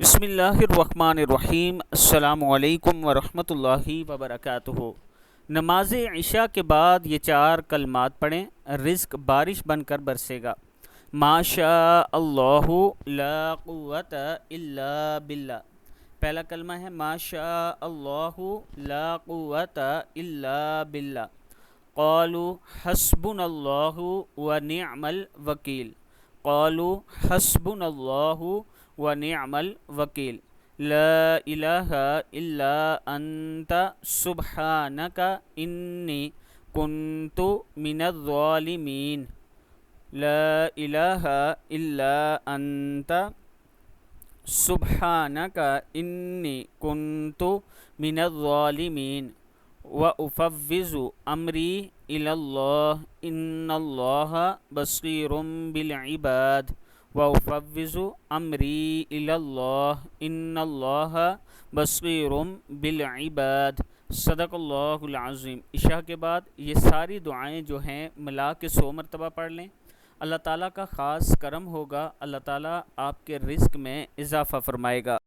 بسم اللہ الرحمن الرحیم۔ السلام علیکم ورحمۃ اللہ وبرکاتہ۔ نماز عشاء کے بعد یہ 4 کلمات پڑھیں، رزق بارش بن کر برسے گا۔ ما شاء اللہ لا قوت الا باللہ۔ پہلا کلمہ ہے ما شاء اللہ لا قوت الا باللہ۔ قالوا حسبنا اللہ ونعم الوکیل۔ قالوا حسبنا اللہ ونعم الوکیل۔ لا الہ الا انت سبحانک انی کنت من الظالمین۔ لا الہ الا انت سبحانک انی کنت من الظالمین۔ وَأُفَوِّضُ أَمْرِي إِلَى اللَّهِ إِنَّ اللَّهَ بَصِيرٌ بِالْعِبَادِ۔ وَأُفَوِّضُ أَمْرِي إِلَى اللَّهِ إِنَّ اللَّهَ بَصِيرٌ بِالْعِبَادِ۔ صدق اللہ العظیم۔ عشاء کے بعد یہ ساری دعائیں جو ہیں ملا کے 100 مرتبہ پڑھ لیں، اللہ تعالیٰ کا خاص کرم ہوگا، اللہ تعالیٰ آپ کے رزق میں اضافہ فرمائے گا۔